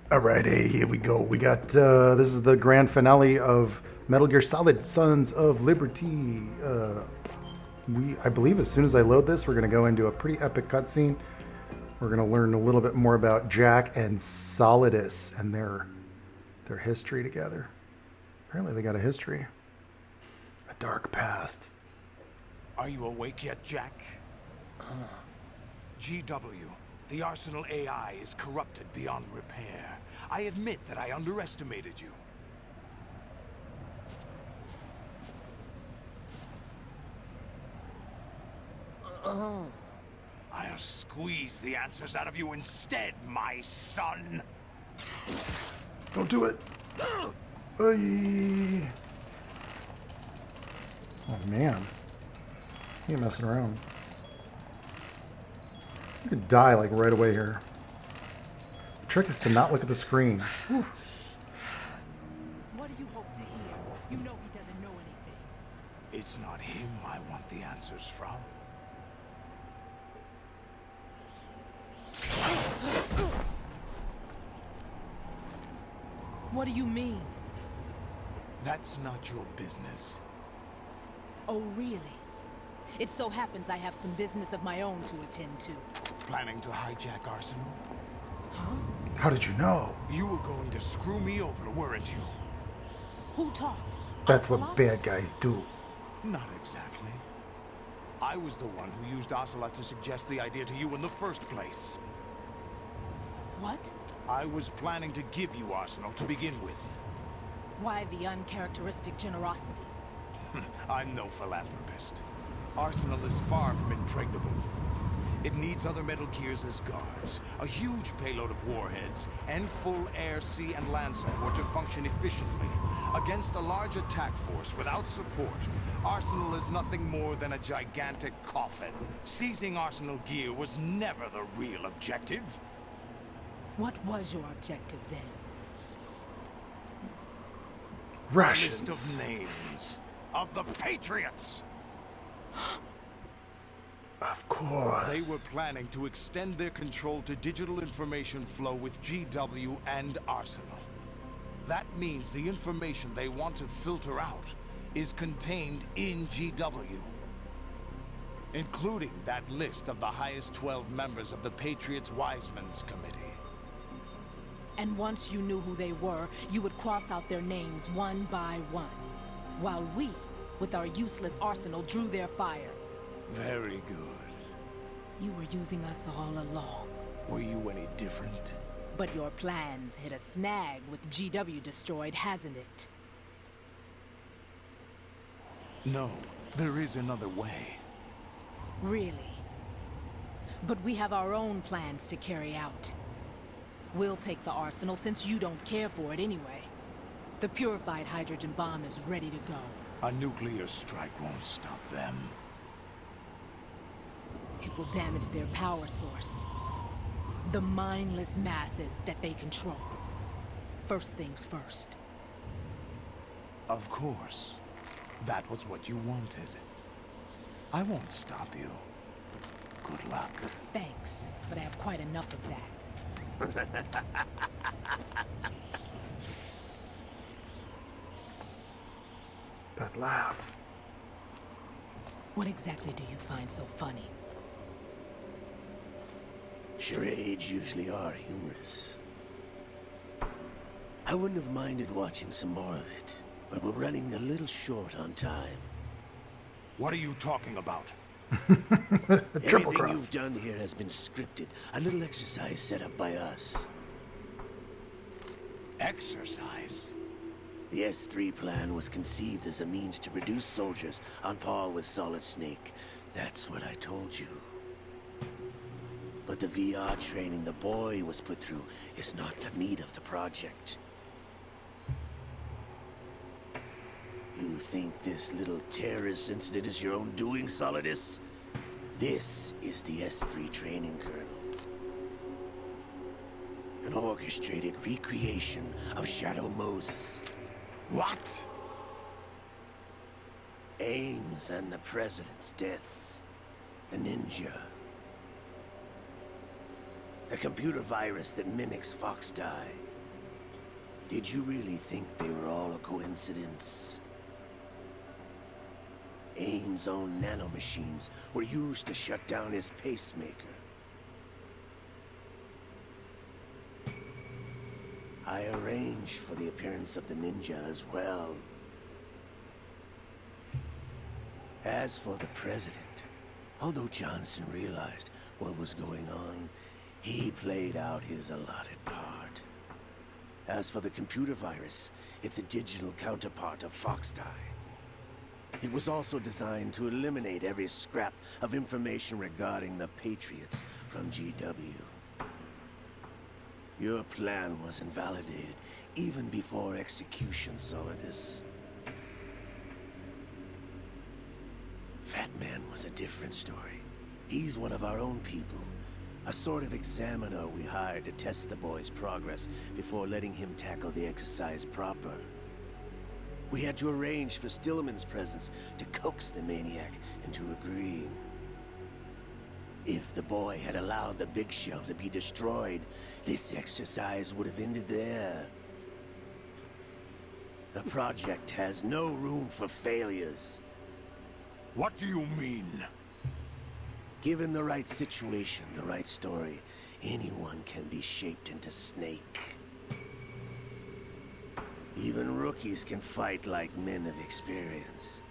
Alrighty, here we go. We got this is the grand finale of Metal Gear Solid: Sons of Liberty. I believe, as soon as I load this, we're gonna go into a pretty epic cutscene. We're gonna learn a little bit more about Jack and Solidus and their history together. Apparently, they got a history, a dark past. Are you awake yet, Jack? GW, the Arsenal AI is corrupted beyond repair. I admit that I underestimated you. I'll squeeze the answers out of you instead, my son. Don't do it. Oy. Oh man, he ain't messing around. You could die like right away here. The trick is to not look at the screen. Whew. What do you hope to hear? You know he doesn't know anything. It's not him I want the answers from. What do you mean? That's not your business. Oh, really? It so happens I have some business of my own to attend to. Planning to hijack Arsenal? Huh? How did you know? You were going to screw me over, weren't you? Who talked? That's Ocelot? what bad guys do. Not exactly. I was the one who used Ocelot to suggest the idea to you in the first place. What? I was planning to give you Arsenal to begin with. Why the uncharacteristic generosity? I'm no philanthropist. Arsenal is far from impregnable. It needs other Metal Gears as guards, a huge payload of warheads, and full air, sea, and land support to function efficiently. Against a large attack force without support, Arsenal is nothing more than a gigantic coffin. Seizing Arsenal gear was never the real objective. What was your objective then? Russians. A list of names of the Patriots. Of course. They were planning to extend their control to digital information flow with GW and Arsenal. That means the information they want to filter out is contained in GW, including that list of the highest 12 members of the Patriots Wiseman's Committee. And once you knew who they were, you would cross out their names one by one, while we, with our useless arsenal, drew their fire. Very good. You were using us all along. Were you any different? But your plans hit a snag with GW destroyed, hasn't it? No, there is another way. Really? But we have our own plans to carry out. We'll take the arsenal since you don't care for it anyway. The purified hydrogen bomb is ready to go. A nuclear strike won't stop them. It will damage their power source. The mindless masses that they control. First things first. Of course. That was what you wanted. I won't stop you. Good luck. Thanks, but I have quite enough of that. That laugh. What exactly do you find so funny? Charades usually are humorous. I wouldn't have minded watching some more of it, but we're running a little short on time. What are you talking about? Triple Everything cross. you've done here has been scripted. A little exercise set up by us. Exercise? The S3 plan was conceived as a means to reduce soldiers on par with Solid Snake. That's what I told you. But the VR training the boy was put through is not the meat of the project. You think this little terrorist incident is your own doing, Solidus? This is the S3 training kernel. An orchestrated recreation of Shadow Moses. What? Ames and the President's deaths. The ninja. The computer virus that mimics Fox Die. Did you really think they were all a coincidence? AIM's own nanomachines were used to shut down his pacemaker. I arranged for the appearance of the ninja as well. As for the president, although Johnson realized what was going on, he played out his allotted part. As for the computer virus, it's a digital counterpart of Foxdie. It was also designed to eliminate every scrap of information regarding the Patriots from GW. Your plan was invalidated even before execution, Solidus. Fat Man was a different story. He's one of our own people. A sort of examiner we hired to test the boy's progress before letting him tackle the exercise proper. We had to arrange for Stillman's presence to coax the maniac into agreeing. If the boy had allowed the big shell to be destroyed, this exercise would have ended there. The project has no room for failures. What do you mean? Given the right situation, the right story, anyone can be shaped into Snake. Even rookies can fight like men of experience.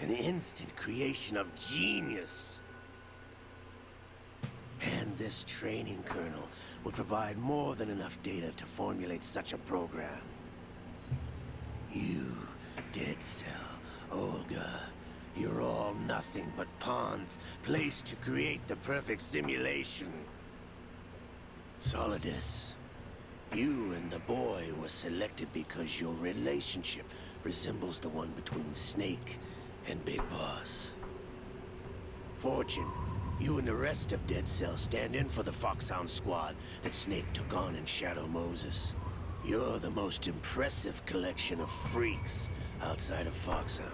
An instant creation of genius. And this training kernel would provide more than enough data to formulate such a program. You, Dead Cell, Olga, you're all nothing but pawns placed to create the perfect simulation. Solidus, you and the boy were selected because your relationship resembles the one between Snake and Big Boss. Fortune, you and the rest of Dead Cell stand in for the Foxhound squad that Snake took on in Shadow Moses. You're the most impressive collection of freaks outside of Foxhound.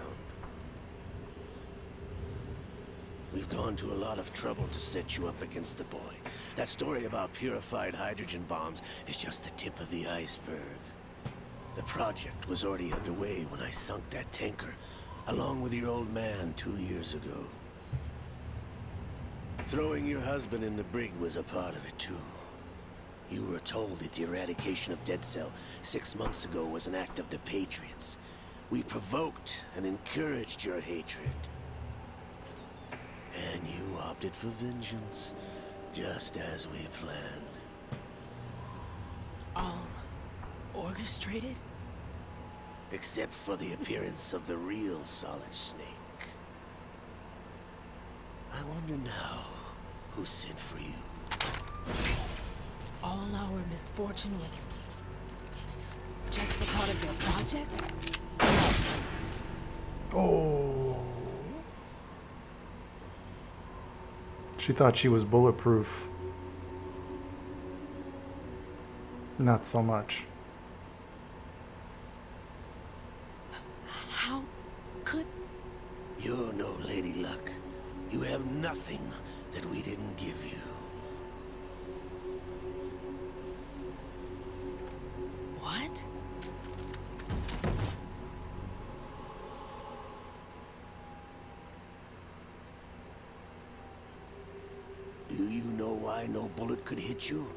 We've gone to a lot of trouble to set you up against the boy. That story about purified hydrogen bombs is just the tip of the iceberg. The project was already underway when I sunk that tanker, along with your old man 2 years ago. Throwing your husband in the brig was a part of it too. You were told that the eradication of Dead Cell 6 months ago was an act of the Patriots. We provoked and encouraged your hatred. And you opted for vengeance, just as we planned. All orchestrated? Except for the appearance of the real Solid Snake. I wonder now who sent for you. All our misfortune was just a part of your project? Oh. She thought she was bulletproof. Not so much. How could... You're no Lady Luck. You have nothing that we didn't give you. What? Do you know why no bullet could hit you?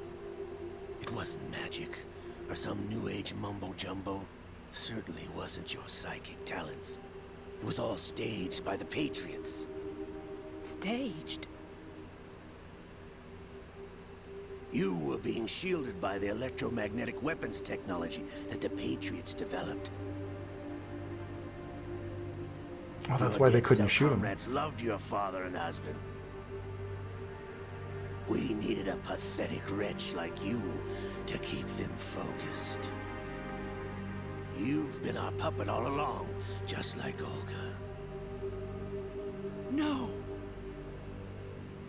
It wasn't magic, or some new age mumbo-jumbo. Certainly wasn't your psychic talents. It was all staged by the Patriots. Staged? You were being shielded by the electromagnetic weapons technology that the Patriots developed. Oh, that's Your why they Dead couldn't Cell shoot him. comrades loved your father and husband. We needed a pathetic wretch like you to keep them focused. You've been our puppet all along, just like Olga. No!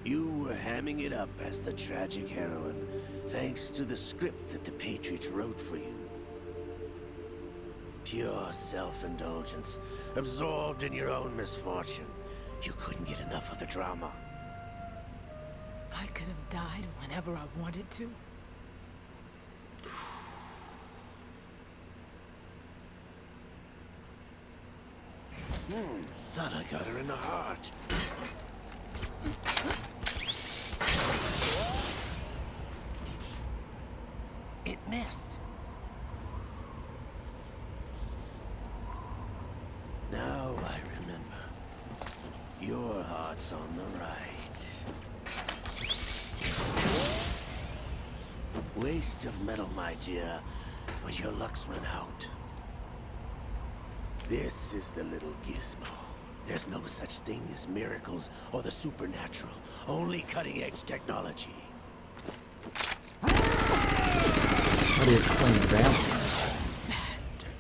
You were hamming it up as the tragic heroine, thanks to the script that the Patriots wrote for you. Pure self-indulgence, absorbed in your own misfortune. You couldn't get enough of the drama. I could have died whenever I wanted to. Thought I got her in the heart. It missed. Now I remember. Your heart's on the right. Waste of metal, my dear, but your luck's run out. This is the little gizmo. There's no such thing as miracles or the supernatural. Only cutting-edge technology. How do you explain vampires? Bastard.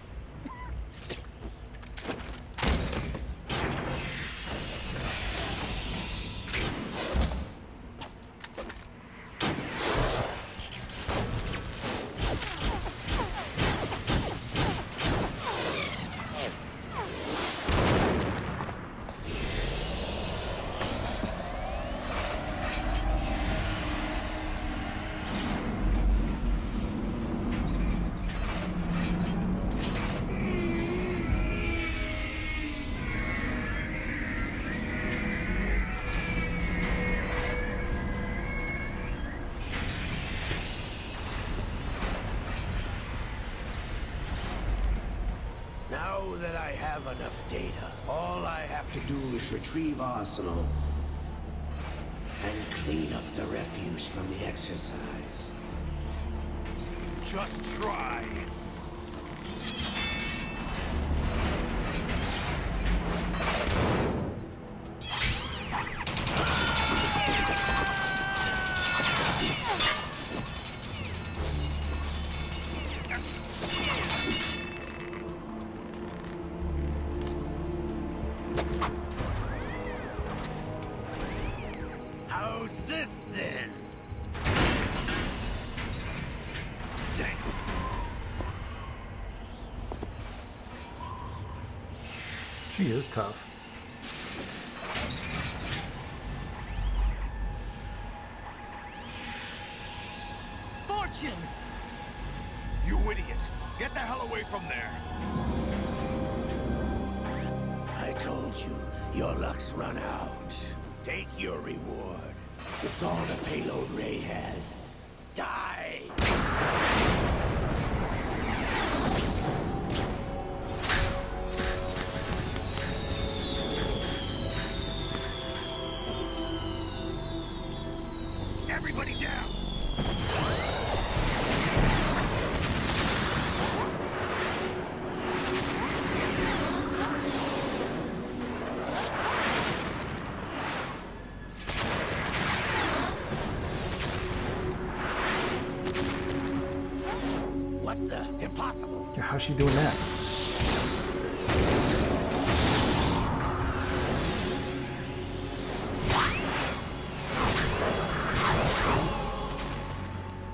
Now that I have enough data, all I have to do is retrieve Arsenal and clean up the refuse from the exercise. Just try. How's this then? Dang. She is tough. Fortune! You idiot! Get the hell away from there! I told you, your luck's run out. Take your reward. It's all the payload Ray has. Die! Everybody down! What the? Impossible! Yeah, how's she doing that?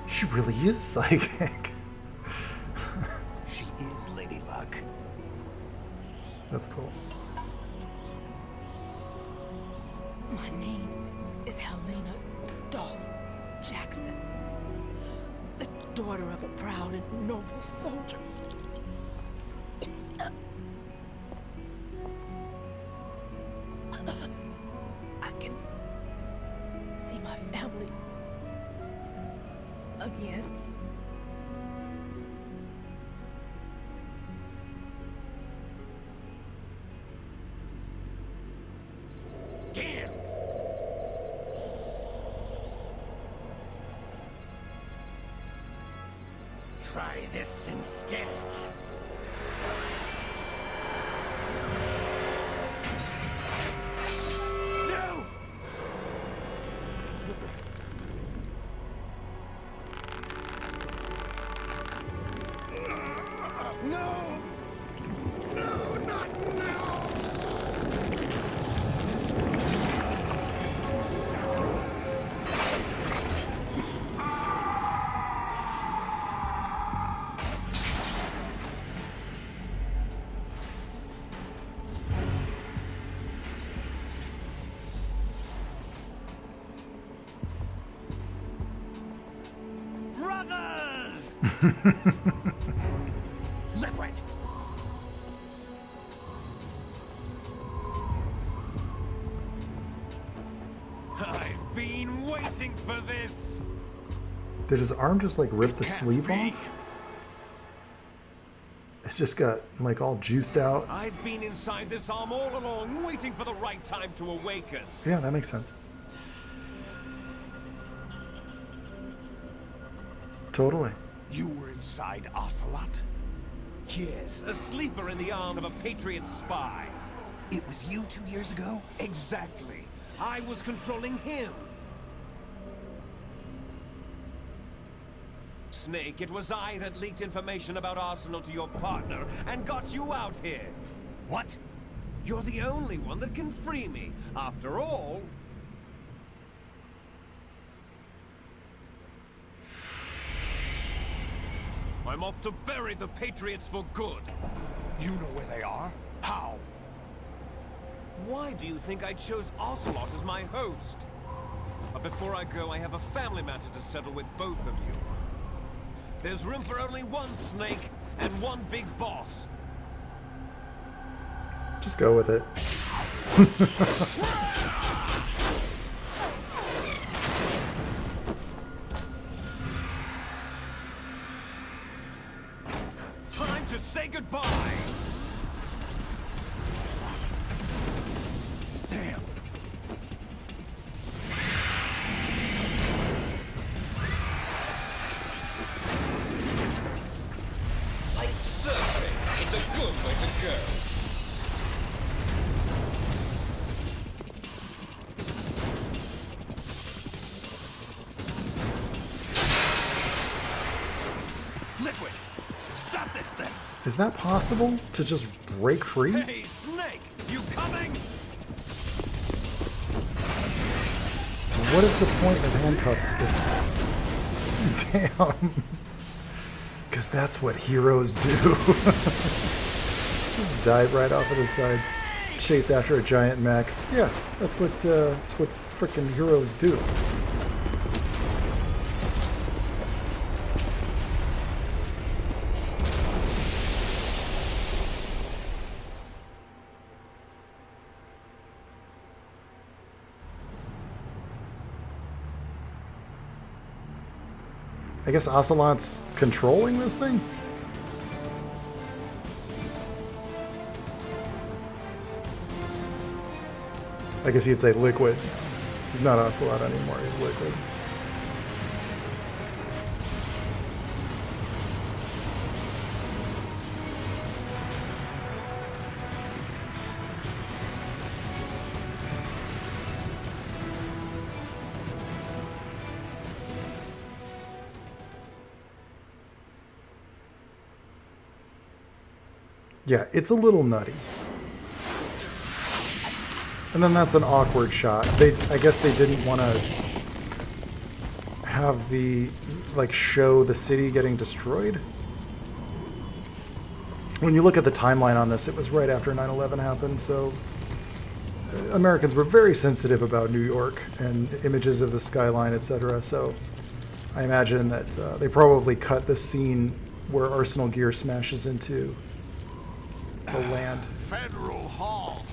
She really is psychic. She is Lady Luck. That's cool. My name is Helena Dolph Jackson, the daughter of a proud and noble soldier. I can see my family again. Damn! Try this instead. No! No! No, not now! Brothers! Liquid! this? Did his arm just like rip the Can't sleeve be. off? It just got like all juiced out. I've been inside this arm all along, waiting for the right time to awaken. Yeah, that makes sense. Totally. You were inside Ocelot? Yes, a sleeper in the arm of a Patriot spy. It was you 2 years ago? Exactly. I was controlling him. Snake, it was I that leaked information about Arsenal to your partner and got you out here. What? You're the only one that can free me. After all... I'm off to bury the Patriots for good. You know where they are? How? Why do you think I chose Ocelot as my host? But before I go, I have a family matter to settle with both of you. There's room for only one Snake and one big boss. Just go with it. Time to say goodbye! Damn. Like surfing, it's a good way to go. Liquid! Stop this thing! Is that possible to just break free? Hey, Snake! You coming? What is the point of handcuffs? Damn. Because that's what heroes do. Just dive right off of the side. Chase after a giant mech. Yeah, that's what frickin' heroes do. I guess Ocelot's controlling this thing? I guess you'd say Liquid. He's not Ocelot anymore, he's Liquid. Yeah, it's a little nutty. And then that's an awkward shot. I guess they didn't want to have the, like, show the city getting destroyed. When you look at the timeline on this, it was right after 9/11 happened, so Americans were very sensitive about New York and images of the skyline, etc. So I imagine that they probably cut the scene where Arsenal gear smashes into the land. Federal Hall!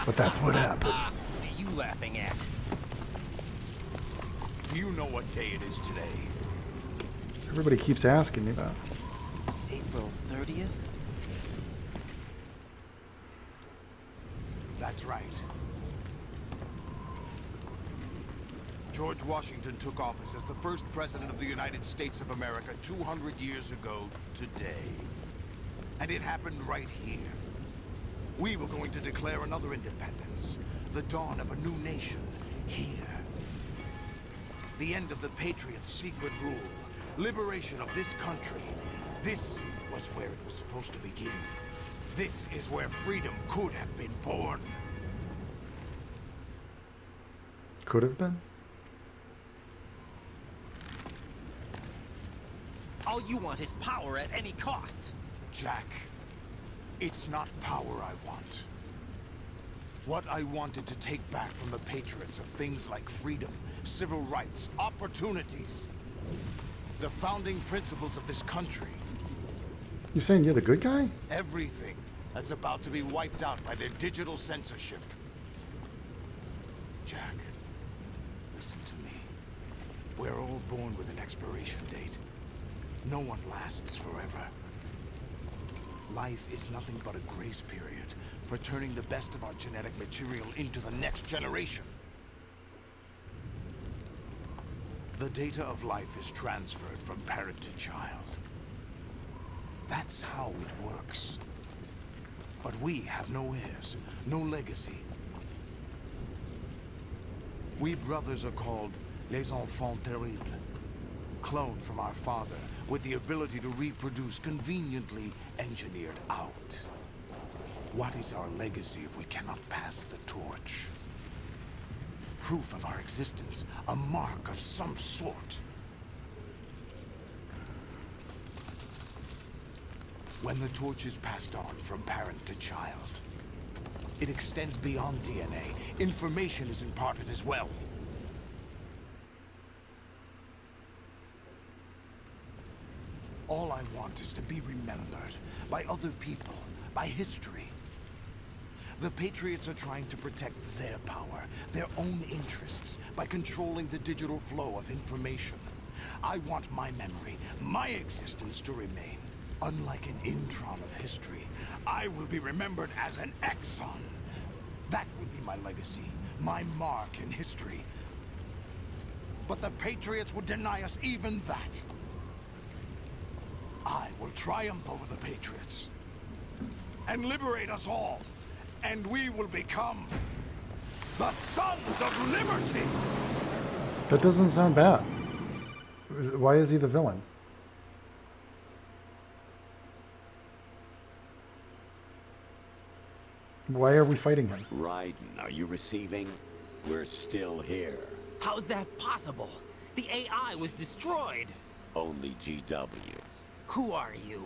But that's what happened. What are you laughing at? Do you know what day it is today? Everybody keeps asking me about. April 30th? That's right. George Washington took office as the first president of the United States of America 200 years ago today. And it happened right here. We were going to declare another independence, the dawn of a new nation, here. The end of the Patriots' secret rule, liberation of this country. This was where it was supposed to begin. This is where freedom could have been born. Could have been? All you want is power at any cost. Jack, it's not power I want. What I wanted to take back from the Patriots are things like freedom, civil rights, opportunities. The founding principles of this country. You saying you're the good guy? Everything that's about to be wiped out by their digital censorship. Jack, listen to me. We're all born with an expiration date. No one lasts forever. Life is nothing but a grace period for turning the best of our genetic material into the next generation. The data of life is transferred from parent to child. That's how it works. But we have no heirs, no legacy. We brothers are called les enfants terribles, cloned from our father, with the ability to reproduce conveniently engineered out. What is our legacy if we cannot pass the torch? Proof of our existence, a mark of some sort. When the torch is passed on from parent to child, it extends beyond DNA. Information is imparted as well. All I want is to be remembered by other people, by history. The Patriots are trying to protect their power, their own interests, by controlling the digital flow of information. I want my memory, my existence to remain. Unlike an intron of history, I will be remembered as an exon. That will be my legacy, my mark in history. But the Patriots would deny us even that. I will triumph over the Patriots and liberate us all, and we will become the Sons of Liberty! That doesn't sound bad. Why is he the villain? Why are we fighting him? Raiden, are you receiving? We're still here. How's that possible? The AI was destroyed. Only GW. Who are you?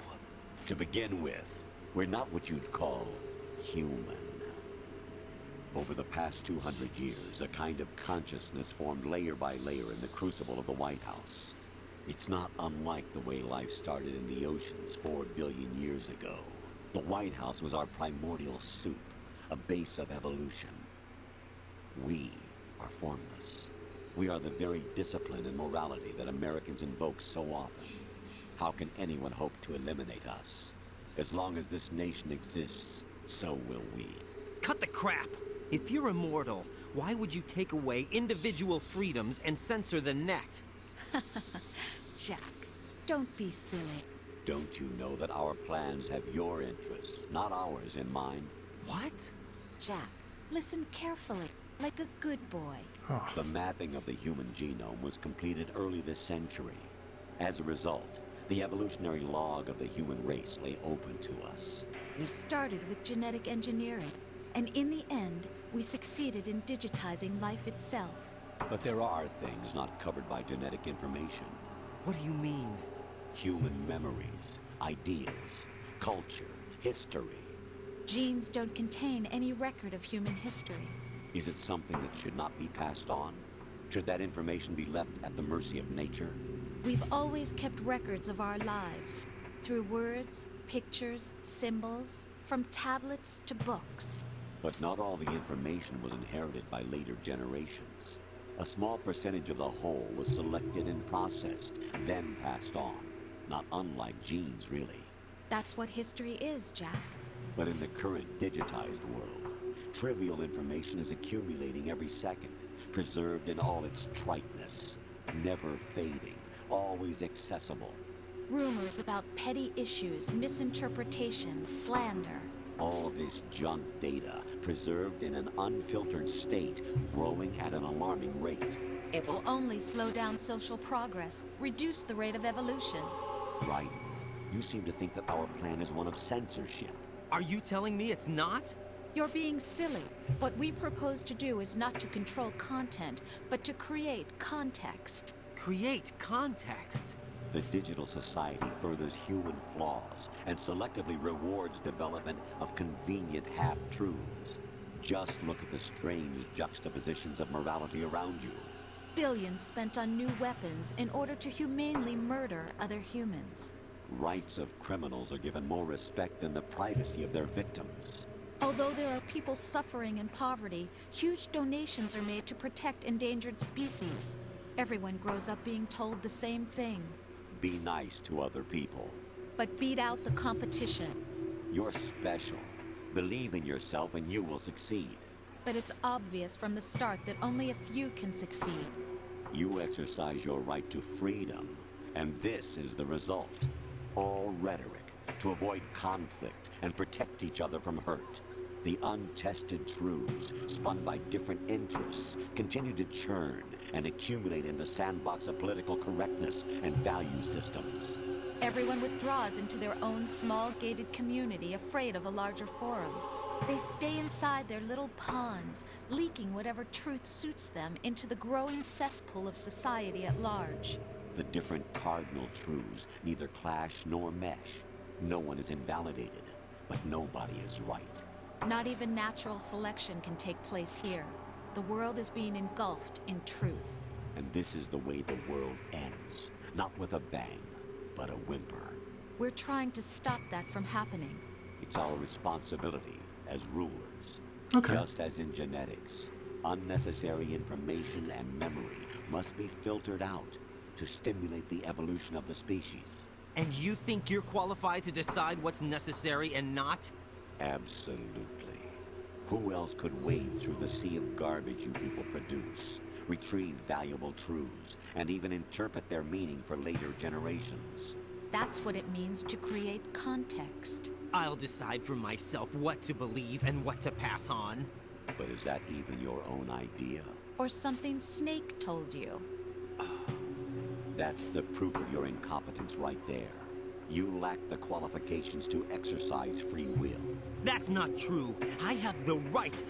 To begin with, we're not what you'd call human. Over the past 200 years, a kind of consciousness formed layer by layer in the crucible of the White House. It's not unlike the way life started in the oceans 4 billion years ago. The White House was our primordial soup, a base of evolution. We are formless. We are the very discipline and morality that Americans invoke so often. How can anyone hope to eliminate us? As long as this nation exists, so will we. Cut the crap! If you're immortal, why would you take away individual freedoms and censor the net? Jack, don't be silly. Don't you know that our plans have your interests, not ours, in mind? What? Jack, listen carefully, like a good boy. The mapping of the human genome was completed early this century. As a result, the evolutionary log of the human race lay open to us. We started with genetic engineering, and in the end, we succeeded in digitizing life itself. But there are things not covered by genetic information. What do you mean? Human memories, ideas, culture, history. Genes don't contain any record of human history. Is it something that should not be passed on? Should that information be left at the mercy of nature? We've always kept records of our lives, through words, pictures, symbols, from tablets to books. But not all the information was inherited by later generations. A small percentage of the whole was selected and processed, then passed on. Not unlike genes, really. That's what history is, Jack. But in the current digitized world, trivial information is accumulating every second, preserved in all its triteness, never fading, always accessible. Rumors about petty issues, misinterpretations, slander. All this junk data, preserved in an unfiltered state, growing at an alarming rate. It will only slow down social progress, reduce the rate of evolution. Right. You seem to think that our plan is one of censorship. Are you telling me it's not? You're being silly. What we propose to do is not to control content, but to create context. Create context. The digital society furthers human flaws and selectively rewards development of convenient half-truths. Just look at the strange juxtapositions of morality around you. Billions spent on new weapons in order to humanely murder other humans. Rights of criminals are given more respect than the privacy of their victims. Although there are people suffering in poverty, huge donations are made to protect endangered species. Everyone grows up being told the same thing. Be nice to other people. But beat out the competition. You're special. Believe in yourself and you will succeed. But it's obvious from the start that only a few can succeed. You exercise your right to freedom, and this is the result. All rhetoric to avoid conflict and protect each other from hurt. The untested truths, spun by different interests, continue to churn and accumulate in the sandbox of political correctness and value systems. Everyone withdraws into their own small gated community, afraid of a larger forum. They stay inside their little ponds, leaking whatever truth suits them into the growing cesspool of society at large. The different cardinal truths neither clash nor mesh. No one is invalidated, but nobody is right. Not even natural selection can take place here. The world is being engulfed in truth. And this is the way the world ends. Not with a bang, but a whimper. We're trying to stop that from happening. It's our responsibility as rulers. Okay. Just as in genetics, unnecessary information and memory must be filtered out to stimulate the evolution of the species. And you think you're qualified to decide what's necessary and not? Absolutely. Who else could wade through the sea of garbage you people produce, retrieve valuable truths, and even interpret their meaning for later generations? That's what it means to create context. I'll decide for myself what to believe and what to pass on. But is that even your own idea? Or something Snake told you. That's the proof of your incompetence right there. You lack the qualifications to exercise free will. That's not true. I have the right.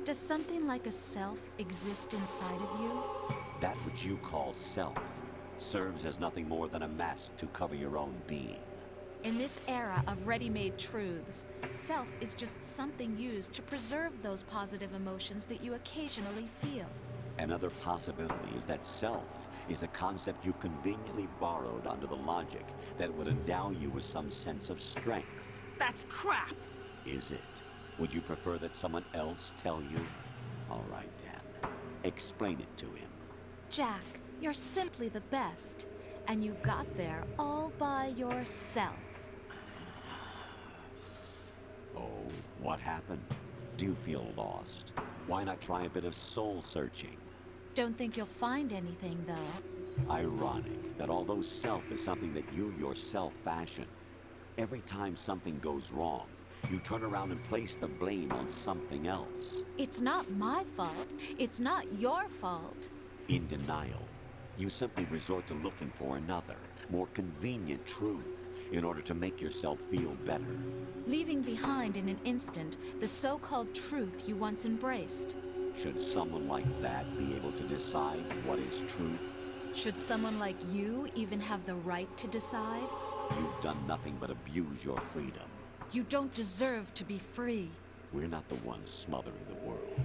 Does something like a self exist inside of you? That which you call self serves as nothing more than a mask to cover your own being. In this era of ready-made truths, self is just something used to preserve those positive emotions that you occasionally feel. Another possibility is that self is a concept you conveniently borrowed under the logic that would endow you with some sense of strength. That's crap! Is it? Would you prefer that someone else tell you? All right then. Explain it to him. Jack, you're simply the best. And you got there all by yourself. Oh, what happened? Do you feel lost? Why not try a bit of soul searching? Don't think you'll find anything, though. Ironic that although self is something that you yourself fashion, every time something goes wrong, you turn around and place the blame on something else. It's not my fault. It's not your fault. In denial, you simply resort to looking for another, more convenient truth in order to make yourself feel better. Leaving behind in an instant the so-called truth you once embraced. Should someone like that be able to decide what is truth? Should someone like you even have the right to decide? You've done nothing but abuse your freedom. You don't deserve to be free. We're not the ones smothering the world.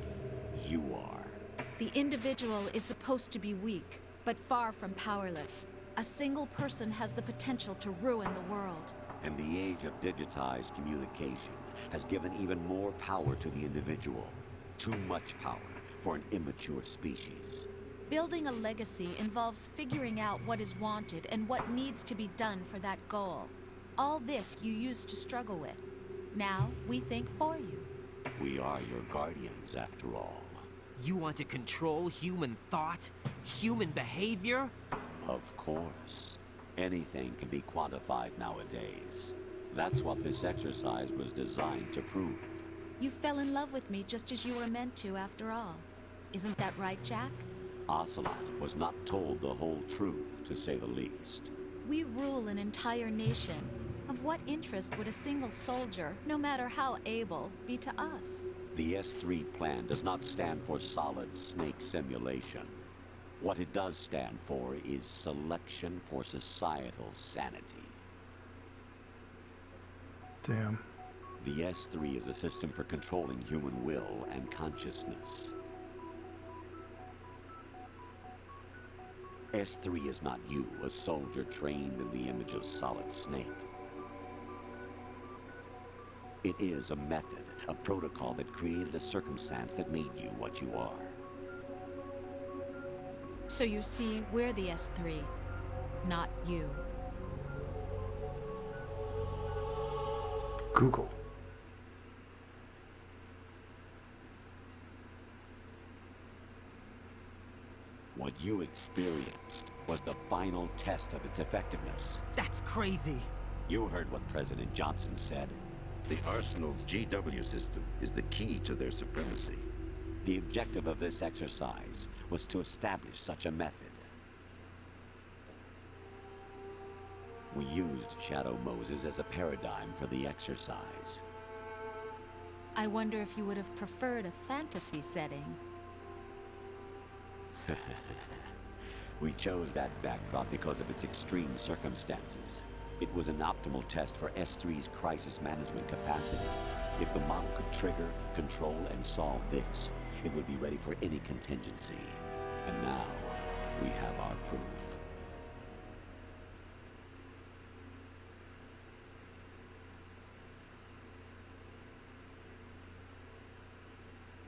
You are. The individual is supposed to be weak, but far from powerless. A single person has the potential to ruin the world. And the age of digitized communication has given even more power to the individual. Too much power for an immature species. Building a legacy involves figuring out what is wanted and what needs to be done for that goal. All this you used to struggle with. Now, we think for you. We are your guardians, after all. You want to control human thought? Human behavior? Of course. Anything can be quantified nowadays. That's what this exercise was designed to prove. You fell in love with me just as you were meant to, after all. Isn't that right, Jack? Ocelot was not told the whole truth, to say the least. We rule an entire nation. Of what interest would a single soldier, no matter how able, be to us? The S3 plan does not stand for solid snake simulation. What it does stand for is selection for societal sanity. Damn. The S3 is a system for controlling human will and consciousness. S3 is not you, a soldier trained in the image of Solid Snake. It is a method, a protocol that created a circumstance that made you what you are. So you see, we're the S3, not you. Google. What you experienced was the final test of its effectiveness. That's crazy. You heard what President Johnson said. The Arsenal's GW system is the key to their supremacy. The objective of this exercise was to establish such a method. We used Shadow Moses as a paradigm for the exercise. I wonder if you would have preferred a fantasy setting. We chose that backdrop because of its extreme circumstances. It was an optimal test for S3's crisis management capacity. If the model could trigger, control, and solve this, it would be ready for any contingency. And now, we have our proof.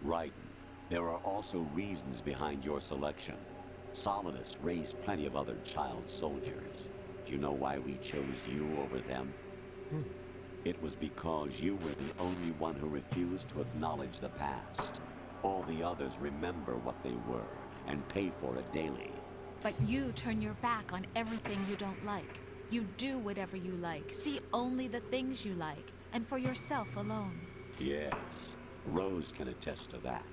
Right. There are also reasons behind your selection. Solidus raised plenty of other child soldiers. Do you know why we chose you over them? It was because you were the only one who refused to acknowledge the past. All the others remember what they were and pay for it daily. But you turn your back on everything you don't like. You do whatever you like, see only the things you like, and for yourself alone. Yes, Rose can attest to that.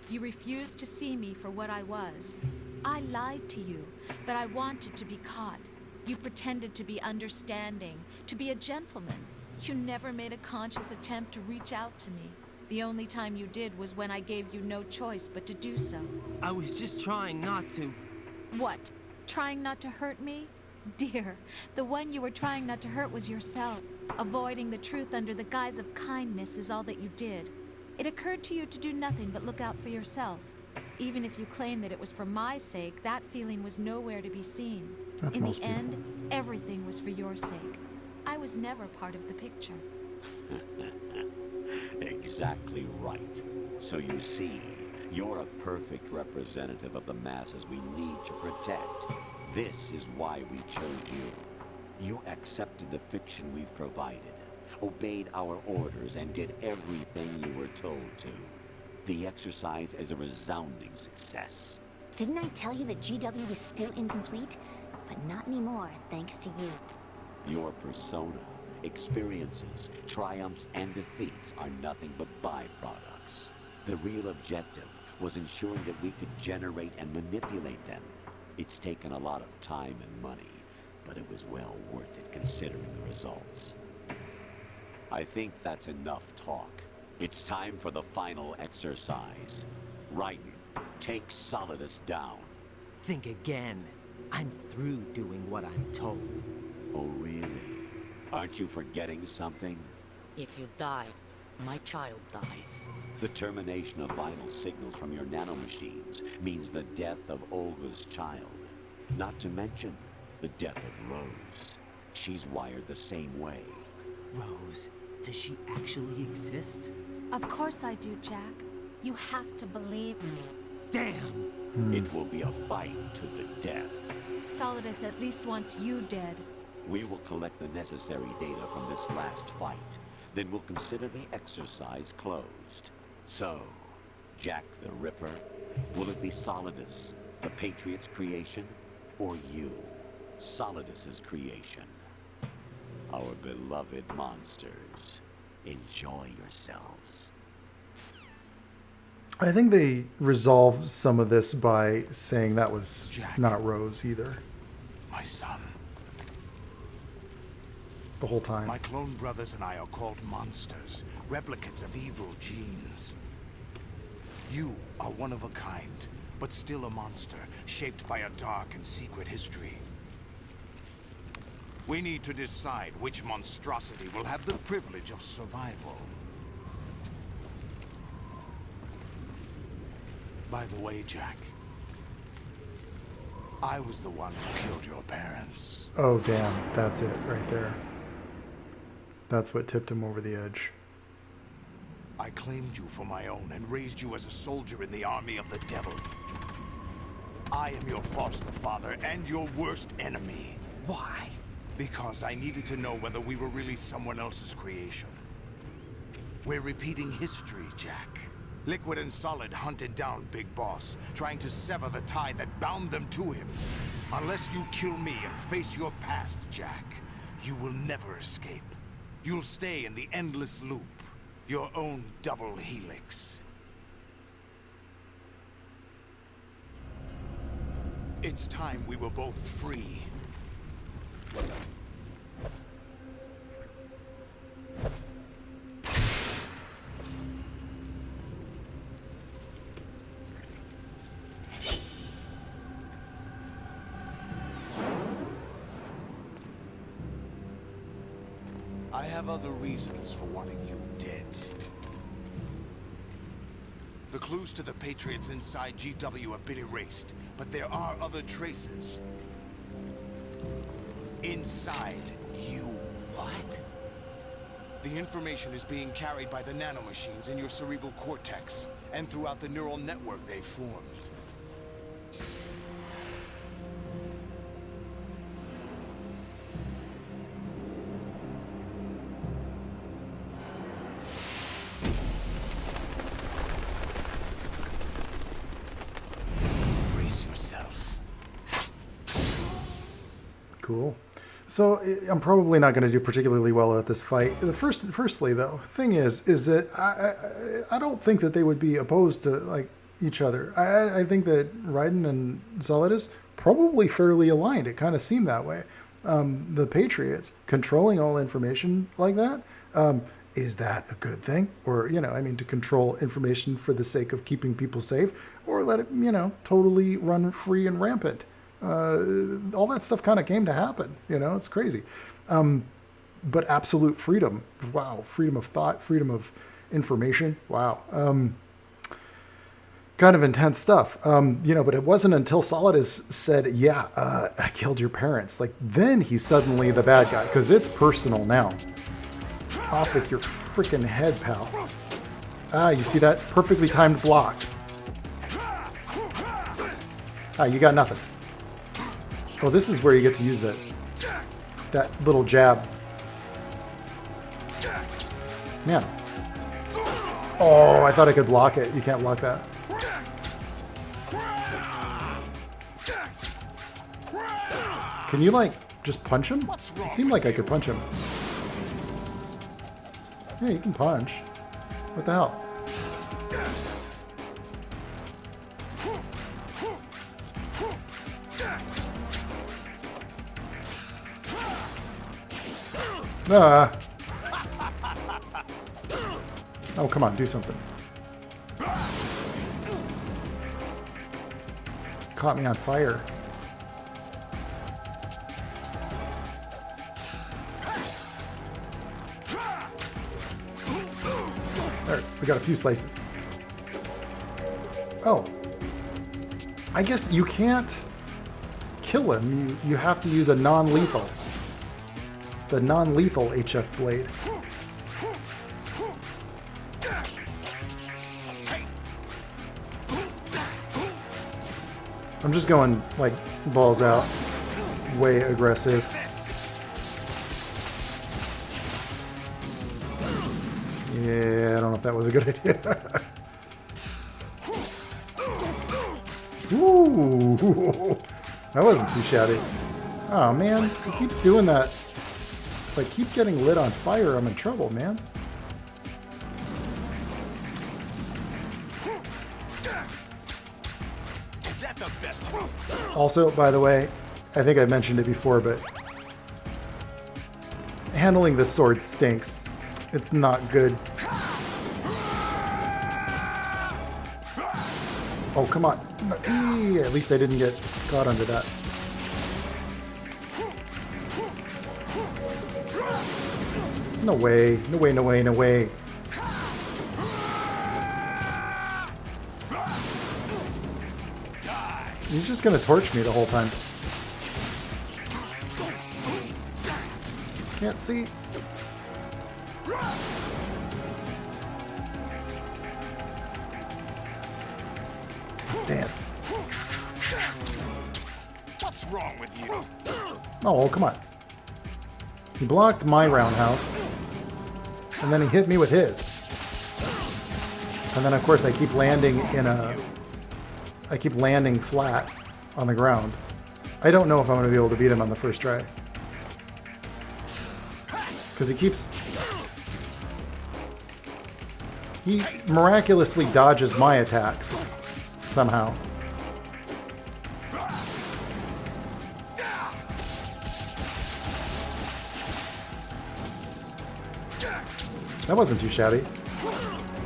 You refused to see me for what I was. I lied to you, but I wanted to be caught. You pretended to be understanding, to be a gentleman. You never made a conscious attempt to reach out to me. The only time you did was when I gave you no choice but to do so. I was just trying not to. What? Trying not to hurt me? Dear, the one you were trying not to hurt was yourself. Avoiding the truth under the guise of kindness is all that you did. It occurred to you to do nothing but look out for yourself. Even if you claim that it was for my sake, that feeling was nowhere to be seen. That's In most the people. end, everything was for your sake. I was never part of the picture. Exactly right. So you see, you're a perfect representative of the masses we need to protect. This is why we chose you. You accepted the fiction we've provided, obeyed our orders, and did everything you were told to. The exercise is a resounding success. Didn't I tell you that GW was still incomplete? But not anymore, thanks to you. Your persona, experiences, triumphs, and defeats are nothing but byproducts. The real objective was ensuring that we could generate and manipulate them. It's taken a lot of time and money, but it was well worth it considering the results. I think that's enough talk. It's time for the final exercise. Raiden, take Solidus down. Think again. I'm through doing what I'm told. Oh, really? Aren't you forgetting something? If you die, my child dies. The termination of vital signals from your nanomachines means the death of Olga's child. Not to mention the death of Rose. She's wired the same way. Rose, does she actually exist? Of course I do, Jack. You have to believe me. Damn! It will be a fight to the death. Solidus at least wants you dead. We will collect the necessary data from this last fight. Then we'll consider the exercise closed. So, Jack the Ripper, will it be Solidus, the Patriot's creation, or you, Solidus's creation? Our beloved monsters, enjoy yourselves. I think they resolved some of this by saying that was Jack. not Rose either My son. the whole time. My clone brothers and I are called monsters, replicates of evil genes. You are one of a kind, but still a monster, shaped by a dark and secret history. We need to decide which monstrosity will have the privilege of survival. By the way, Jack, I was the one who killed your parents. Oh, damn. That's it right there. That's what tipped him over the edge. I claimed you for my own and raised you as a soldier in the army of the devil. I am your foster father and your worst enemy. Why? Because I needed to know whether we were really someone else's creation. We're repeating history, Jack. Liquid and Solid hunted down Big Boss, trying to sever the tie that bound them to him. Unless you kill me and face your past, Jack, you will never escape. You'll stay in the endless loop, your own double helix. It's time we were both free. I have other reasons for wanting you dead. The clues to the Patriots inside GW have been erased, but there are other traces. Inside you. What? The information is being carried by the nanomachines in your cerebral cortex, and throughout the neural network they've formed. Cool. So I'm probably not going to do particularly well at this fight. Firstly, though, thing is that I don't think that they would be opposed to like each other. I think that Raiden and Solidus probably fairly aligned. It kind of seemed that way. The Patriots controlling all information like that, is that a good thing? Or, you know, I mean, to control information for the sake of keeping people safe, or let it, you know, totally run free and rampant. All that stuff kind of came to happen, you know, it's crazy. But absolute freedom, wow, freedom of thought, freedom of information, wow. Kind of intense stuff, you know, but it wasn't until Solidus said, yeah, I killed your parents. Like, then he's suddenly the bad guy, because it's personal now. Off with your freaking head, pal. Ah, you see that? Perfectly timed block. Ah, you got nothing. Oh, this is where you get to use that little jab. Man. Oh, I thought I could block it. You can't block that. Can you, like, just punch him? It seemed like I could punch him. Yeah, you can punch. What the hell? Oh, come on, do something. Caught me on fire. There, we got a few slices. Oh. I guess you can't kill him. You have to use a non-lethal. The non-lethal HF blade. I'm just going, like, balls out. Way aggressive. Yeah, I don't know if that was a good idea. Ooh, that wasn't too shabby. Oh, man, he keeps doing that. If I keep getting lit on fire, I'm in trouble, man. Also, by the way, I think I mentioned it before, but handling this sword stinks. It's not good. Oh, come on. At least I didn't get caught under that. No way. No way, no way, no way. He's just gonna torch me the whole time. Can't see. Let's dance. What's wrong with you? Oh, come on. He blocked my roundhouse, and then he hit me with his. And then, of course, I keep landing flat on the ground. I don't know if I'm going to be able to beat him on the first try. Because he miraculously dodges my attacks, somehow. That wasn't too shabby.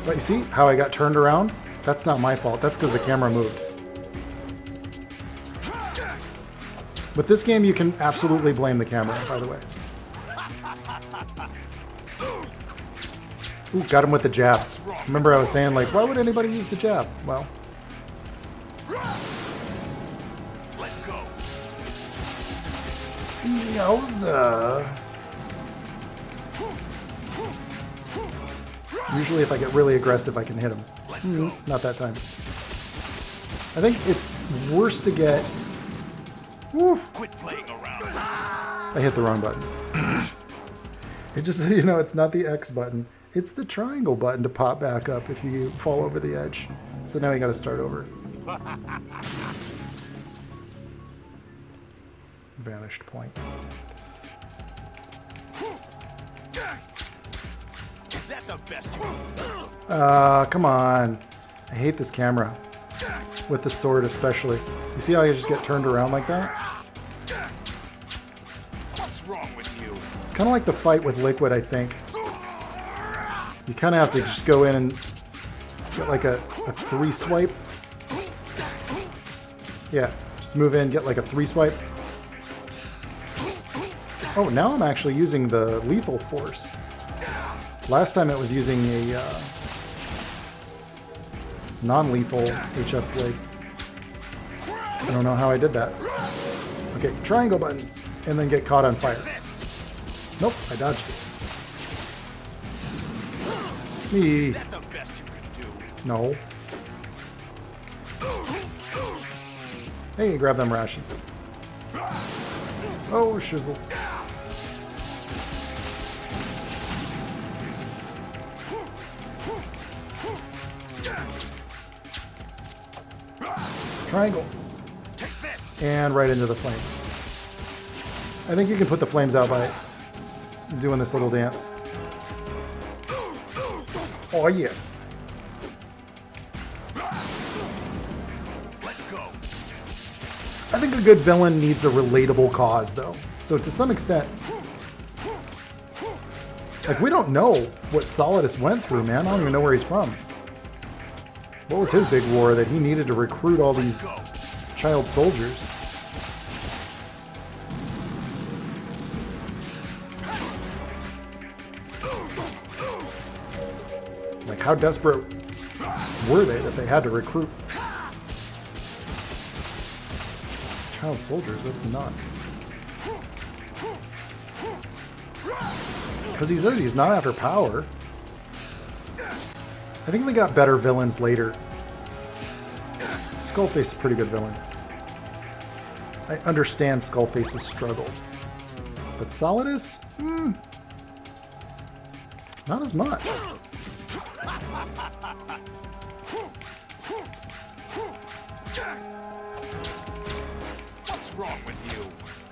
But you see how I got turned around? That's not my fault. That's because the camera moved. With this game, you can absolutely blame the camera, by the way. Ooh, got him with the jab. Remember I was saying, like, why would anybody use the jab? Well. Let's go. Yowza. Usually if I get really aggressive, I can hit him. Not that time. I think it's worse to get... Woo. Quit playing around. I hit the wrong button. It just, you know, it's not the X button. It's the triangle button to pop back up if you fall over the edge. So now you gotta start over. Vanished point. Is that the best? Come on. I hate this camera. With the sword especially. You see how I just get turned around like that? What's wrong with you? It's kind of like the fight with Liquid, I think. You kind of have to just go in and get like a 3-swipe. Yeah, just move in, get like a 3-swipe. Oh, now I'm actually using the lethal force. Last time it was using a non-lethal HF blade. I don't know how I did that. Okay, triangle button, and then get caught on fire. Nope, I dodged it. Me. No. Hey, grab them rations. Oh, shizzle. Triangle. And right into the flames. I think you can put the flames out by doing this little dance. Oh yeah. Let's go. I think a good villain needs a relatable cause though. So to some extent, like we don't know what Solidus went through, man. I don't even know where he's from. What was his big war that he needed to recruit all these child soldiers? Like, how desperate were they that they had to recruit child soldiers? That's nuts. Because he said he's not after power. I think they got better villains later. Skullface is a pretty good villain. I understand Skullface's struggle. But Solidus? Not as much. What's wrong with you?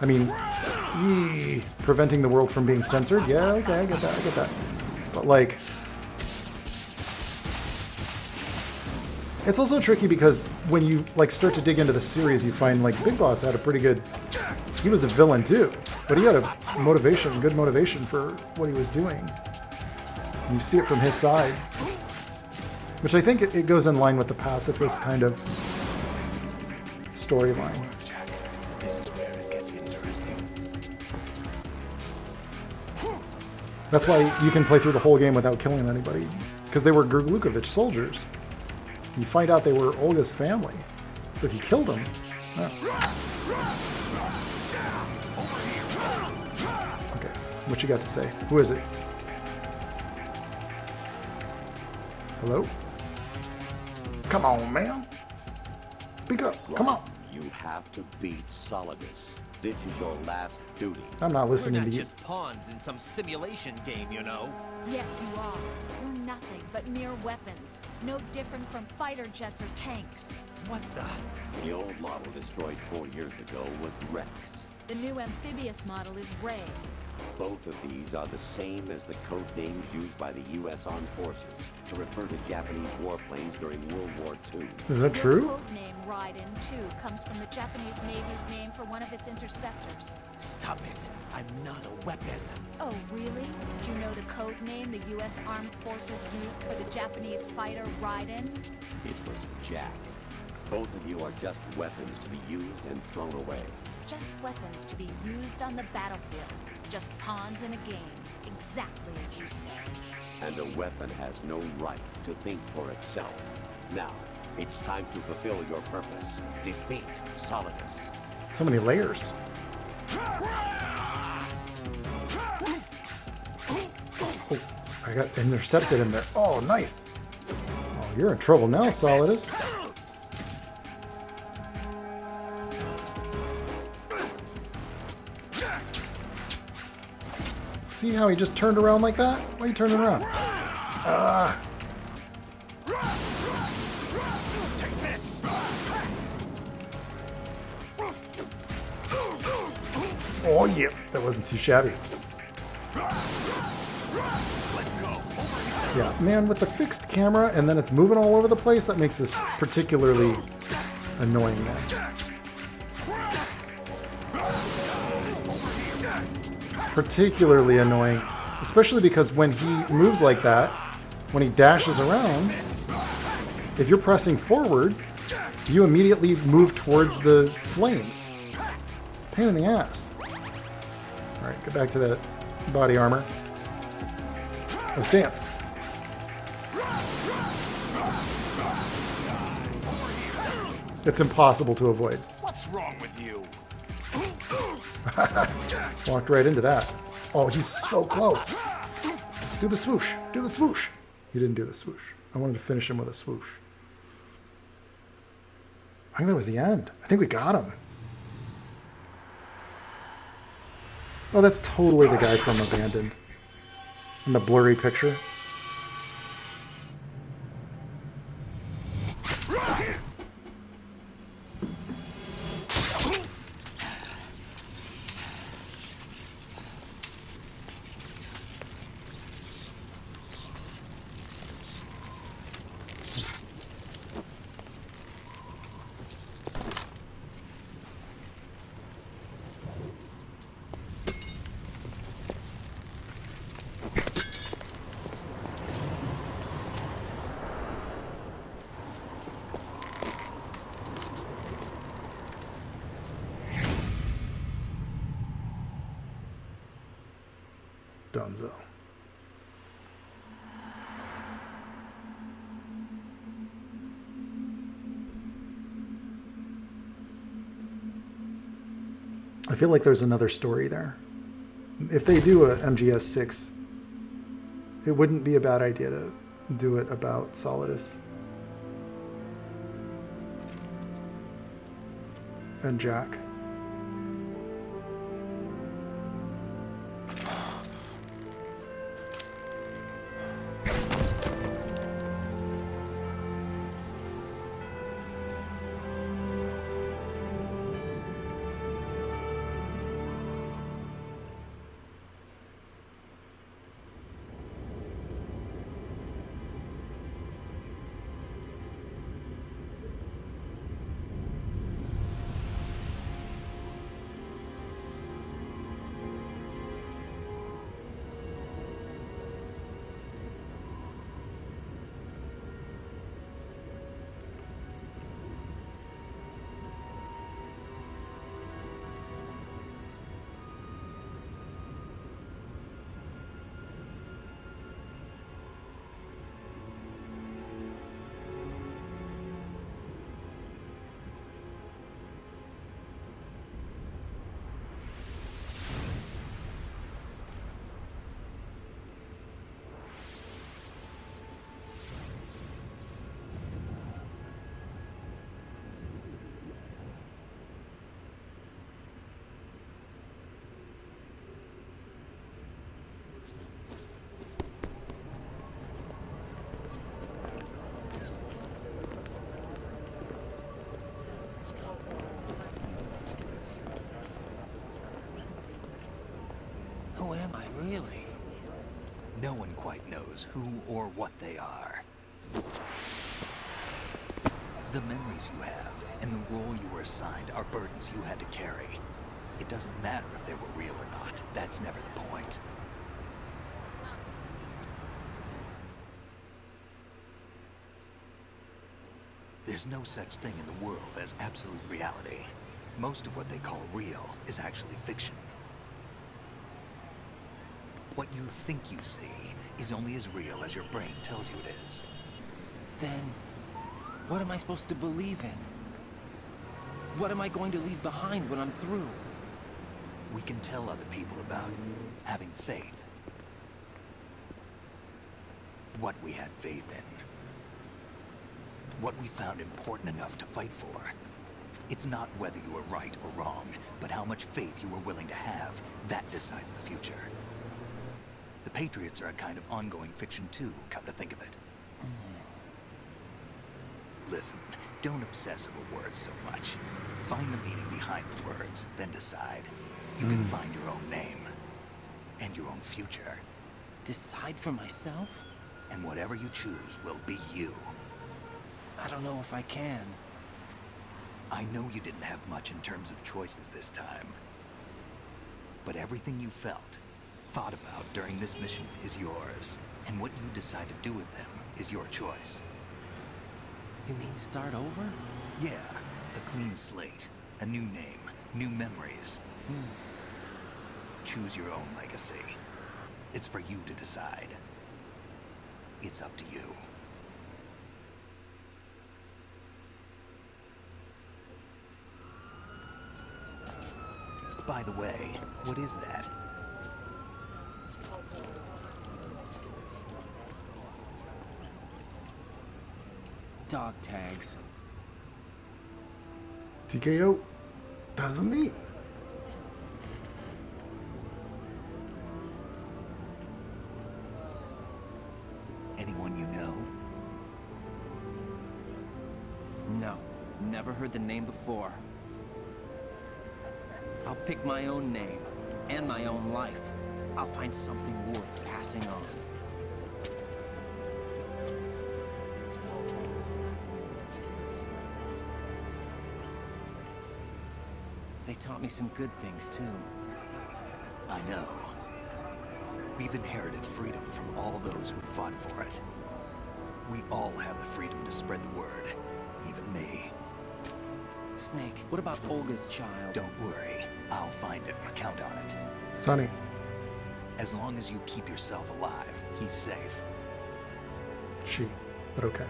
I mean, preventing the world from being censored? Yeah, okay, I get that. But like... It's also tricky because when you like start to dig into the series, you find like Big Boss had a pretty good... He was a villain too, but he had a motivation, good motivation for what he was doing. And you see it from his side. Which I think it goes in line with the pacifist kind of storyline. This is where it gets interesting. That's why you can play through the whole game without killing anybody. Because they were Grglukovich soldiers. You find out they were Olga's family. So he killed him. Oh. Okay, what you got to say? Who is it? Hello? Come on, man. Speak up. Come on. You have to beat Solidus. This is your last duty. I'm not We're listening not to you. just pawns in some simulation game, you know. Yes, you are. We're nothing but mere weapons. No different from fighter jets or tanks. What the? The old model destroyed 4 years ago was Rex. The new amphibious model is Ray. Both of these are the same as the code names used by the U.S. Armed Forces to refer to Japanese warplanes during World War II. Is that true? The code name Raiden, too, comes from the Japanese Navy's name for one of its interceptors. Stop it. I'm not a weapon. Oh, really? Do you know the code name the U.S. Armed Forces used for the Japanese fighter Raiden? It was Jack. Both of you are just weapons to be used and thrown away. Just weapons to be used on the battlefield. Just pawns in a game. Exactly as you said. And a weapon has no right to think for itself. Now, it's time to fulfill your purpose. Defeat Solidus. So many layers. Oh, I got intercepted in there. Oh, nice. Oh, you're in trouble now, Solidus. See how he just turned around like that? Why are you turning around? Ah. Take this. Oh, yeah. That wasn't too shabby. Let's go. Yeah, man, with the fixed camera and then it's moving all over the place, that makes this particularly annoying, man. Particularly annoying, especially because when he moves like that, when he dashes around, if you're pressing forward, you immediately move towards the flames. Pain in the ass. Alright, get back to that body armor. Let's dance. It's impossible to avoid. What's wrong with you? Walked right into that. Oh, he's so close. Do the swoosh. Do the swoosh. He didn't do the swoosh. I wanted to finish him with a swoosh. I think that was the end. I think we got him. Oh, that's totally the guy from Abandoned. In the blurry picture. Dunzo. I feel like there's another story there. If they do a MGS6, it wouldn't be a bad idea to do it about Solidus and Jack. Really? No one quite knows who or what they are. The memories you have and the role you were assigned are burdens you had to carry. It doesn't matter if they were real or not. That's never the point. There's no such thing in the world as absolute reality. Most of what they call real is actually fiction. What you think you see is only as real as your brain tells you it is. Then, what am I supposed to believe in? What am I going to leave behind when I'm through? We can tell other people about having faith. What we had faith in. What we found important enough to fight for. It's not whether you were right or wrong, but how much faith you were willing to have. That decides the future. The Patriots are a kind of ongoing fiction too, come to think of it. Listen, don't obsess over words so much. Find the meaning behind the words, then decide. You can find your own name. And your own future. Decide for myself? And whatever you choose will be you. I don't know if I can. I know you didn't have much in terms of choices this time. But everything you felt, thought about during this mission is yours. And what you decide to do with them is your choice. You mean start over? Yeah, a clean slate, a new name, new memories. Choose your own legacy. It's for you to decide. It's up to you. By the way, what is that? Dog tags. TKO. Doesn't mean. Anyone you know? No, never heard the name before. I'll pick my own name, and my own life. I'll find something worth passing on. They taught me some good things, too. I know. We've inherited freedom from all those who fought for it. We all have the freedom to spread the word, even me. Snake, what about Olga's child? Don't worry, I'll find him. Count on it. Sonny. As long as you keep yourself alive, he's safe. She, but okay.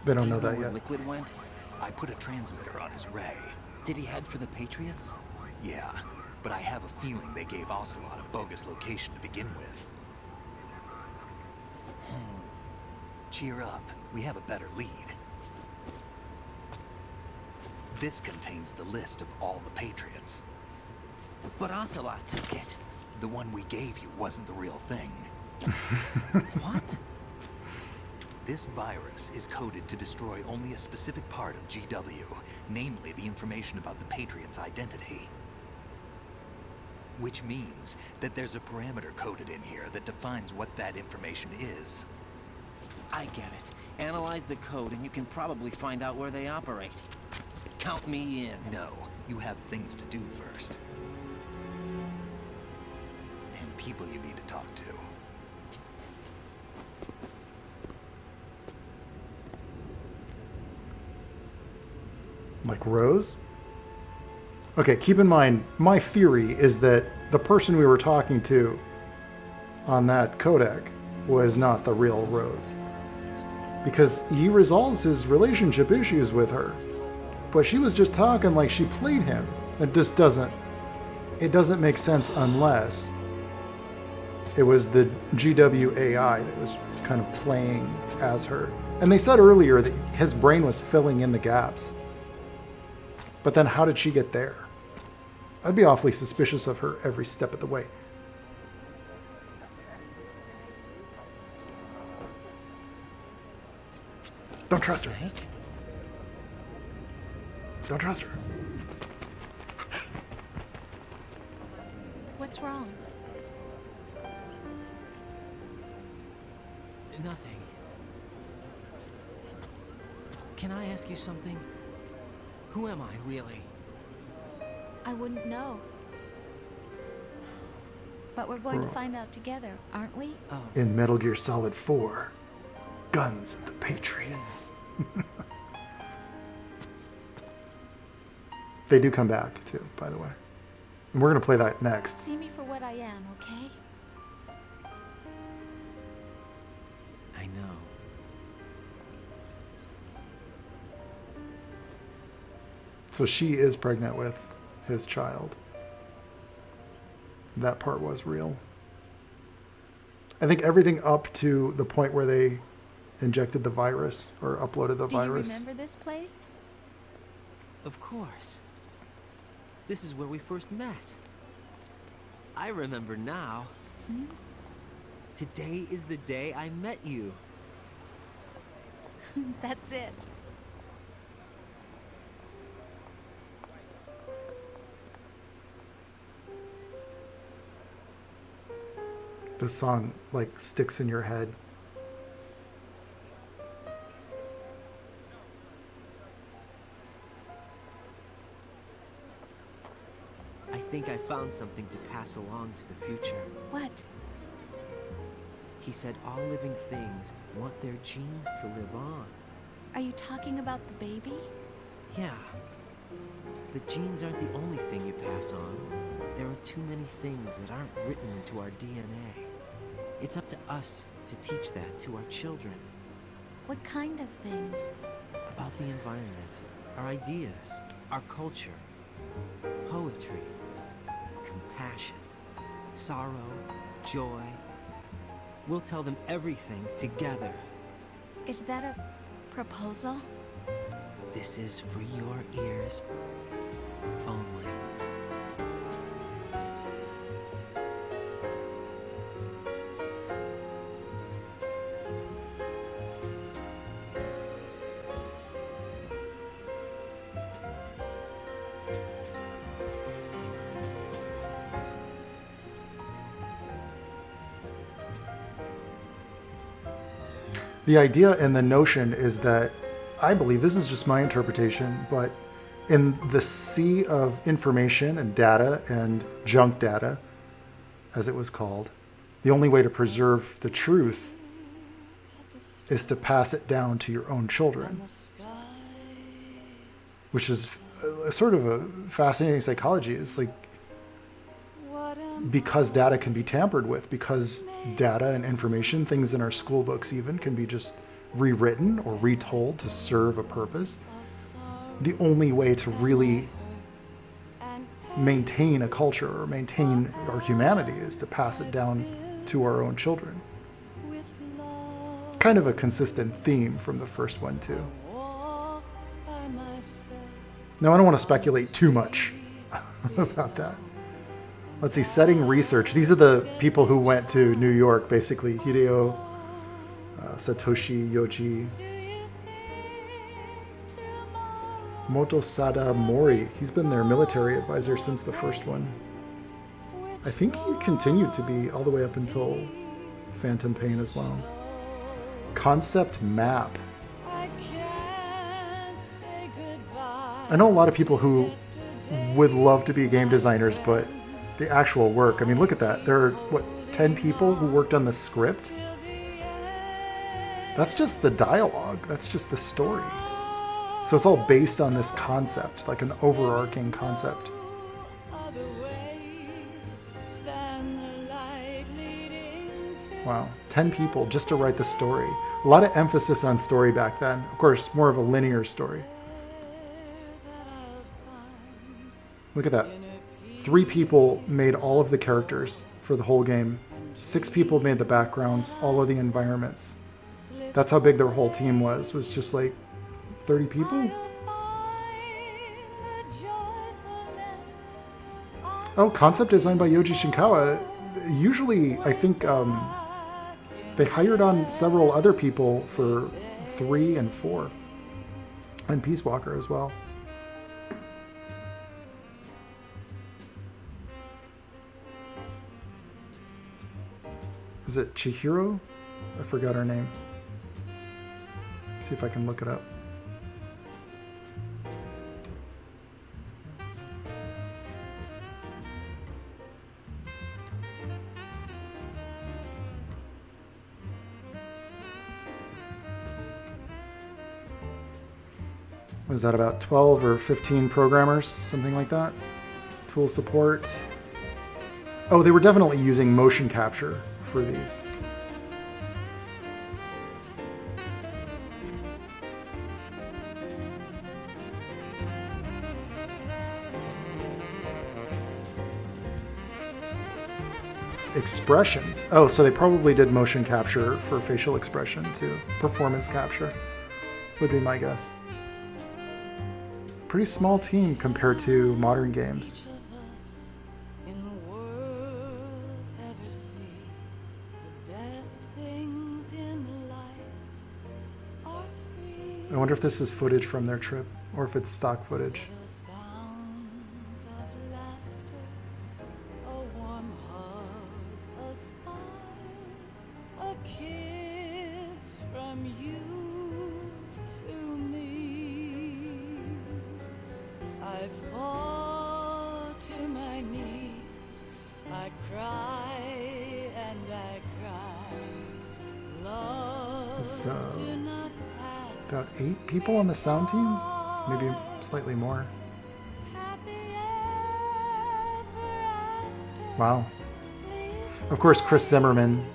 They don't know that where yet. Liquid went? I put a transmitter on his ray. Did he head for the Patriots? Yeah, but I have a feeling they gave Ocelot a bogus location to begin with. Cheer up, we have a better lead. This contains the list of all the Patriots. But Ocelot took it. The one we gave you wasn't the real thing. What? This virus is coded to destroy only a specific part of GW, namely the information about the Patriots' identity. Which means that there's a parameter coded in here that defines what that information is. I get it. Analyze the code and you can probably find out where they operate. Count me in. No, you have things to do first. And people you need to talk to. Like Rose? Okay, keep in mind, my theory is that the person we were talking to on that codec was not the real Rose. Because he resolves his relationship issues with her. But she was just talking like she played him. It just doesn't make sense unless it was the GW AI that was kind of playing as her. And they said earlier that his brain was filling in the gaps. But then how did she get there? I'd be awfully suspicious of her every step of the way. Don't trust her. Don't trust her. What's wrong? Nothing. Can I ask you something? Who am I, really? I wouldn't know. But we're going to find out together, aren't we? Oh, In Metal Gear Solid 4, Guns of the Patriots. They do come back, too, by the way. And we're going to play that next. See me for what I am, okay? I know. So she is pregnant with his child. That part was real. I think everything up to the point where they injected the virus or uploaded the virus. Do you remember this place? Of course. This is where we first met. I remember now. Hmm? Today is the day I met you. That's it. The song like sticks in your head. I think I found something to pass along to the future. What? He said all living things want their genes to live on. Are you talking about the baby? Yeah. But genes aren't the only thing you pass on. There are too many things that aren't written into our DNA. It's up to us to teach that to our children. What kind of things? About the environment, our ideas, our culture, poetry, compassion, sorrow, joy. We'll tell them everything together. Is that a proposal? This is for your ears only. The idea and the notion is that, I believe, this is just my interpretation, but in the sea of information and data and junk data, as it was called, the only way to preserve the truth is to pass it down to your own children, which is a sort of a fascinating psychology. It's like, because data can be tampered with, because data and information, things in our school books even, can be just rewritten or retold to serve a purpose. The only way to really maintain a culture or maintain our humanity is to pass it down to our own children. Kind of a consistent theme from the first one too. Now I don't want to speculate too much about that. Let's see, setting research. These are the people who went to New York, basically. Hideo, Satoshi Yoji, Motosada Mori. He's been their military advisor since the first one. I think he continued to be all the way up until Phantom Pain as well. Concept map. I know a lot of people who would love to be game designers, but the actual work, I mean, look at that. There are, what, 10 people who worked on the script? That's just the dialogue. That's just the story. So it's all based on this concept, like an overarching concept. Wow, 10 people just to write the story. A lot of emphasis on story back then. Of course, more of a linear story. Look at that. 3 people made all of the characters for the whole game. 6 people made the backgrounds, all of the environments. That's how big their whole team was just like 30 people? Oh, concept design by Yoji Shinkawa. Usually, I think they hired on several other people for 3 and 4. And Peace Walker as well. Is it Chihiro? I forgot her name. See if I can look it up. Was that about 12 or 15 programmers, something like that? Tool support. Oh, they were definitely using motion capture for these. Expressions. Oh, so they probably did motion capture for facial expression too. Performance capture would be my guess. Pretty small team compared to modern games. I wonder if this is footage from their trip or if it's stock footage. About 8 people on the sound team, maybe slightly more. Wow. Of course, Chris Zimmerman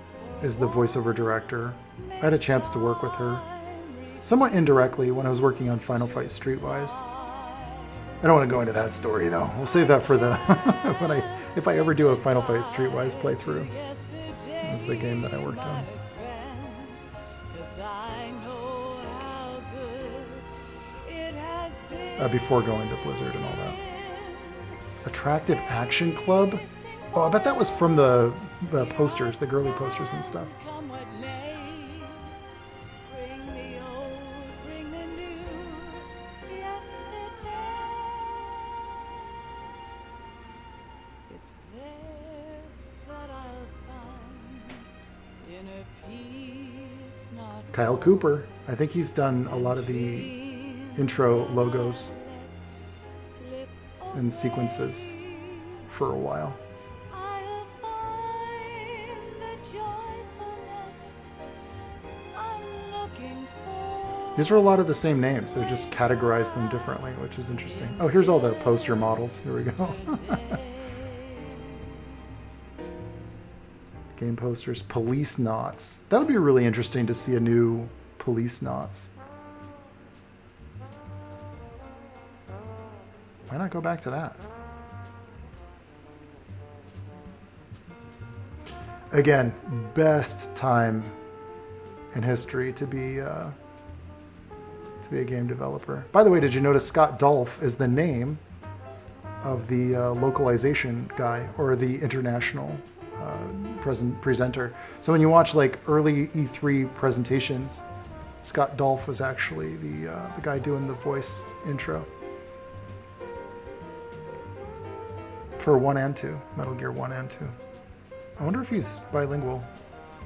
is the voiceover director. I had a chance to work with her somewhat indirectly when I was working on Final Fight Streetwise. I don't want to go into that story though. We'll save that for the if I ever do a Final Fight Streetwise playthrough. That was the game that I worked on. Before going to Blizzard and all that. Attractive Action Club? Oh, I bet that was from the posters, the girly posters and stuff. Kyle Cooper. I think he's done a lot of the intro logos and sequences for a while. These are a lot of the same names. They just categorize them differently, which is interesting. Oh, here's all the poster models. Here we go. Game posters. Police Knots. That would be really interesting to see a new Police Knots. Why not go back to that? Again, best time in history to be a game developer. By the way, did you notice Scott Dolph is the name of the localization guy or the international presenter? So when you watch like early E3 presentations, Scott Dolph was actually the guy doing the voice intro. For 1 and 2, Metal Gear 1 and 2. I wonder if he's bilingual,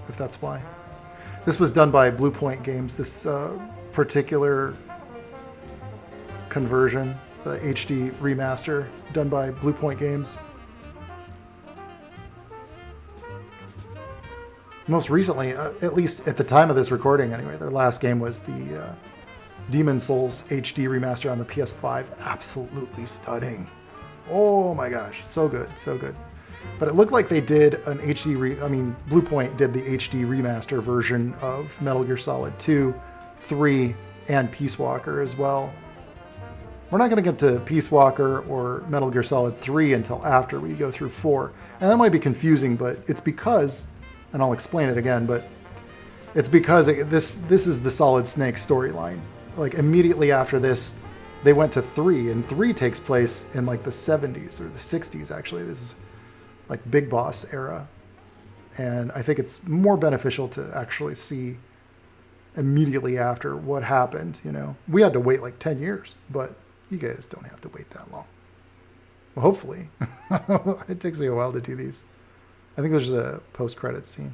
if that's why. This was done by Blue Point Games, this particular conversion, the HD remaster, done by Blue Point Games. Most recently, at least at the time of this recording anyway, their last game was the Demon Souls HD remaster on the PS5. Absolutely stunning. Oh my gosh, so good, so good. But it looked like they did an Blue Point did the HD remaster version of Metal Gear Solid 2, 3, and Peace Walker as well. We're not going to get to Peace Walker or Metal Gear Solid 3 until after we go through 4. And that might be confusing, but it's because, and I'll explain it again, but it's because this is the Solid Snake storyline. Like immediately after this, they went to 3, and 3 takes place in like the 70s or the 60s actually. This is like Big Boss era. And I think it's more beneficial to actually see immediately after what happened, you know. We had to wait like 10 years, but you guys don't have to wait that long. Well, hopefully. It takes me a while to do these. I think there's a post-credits scene.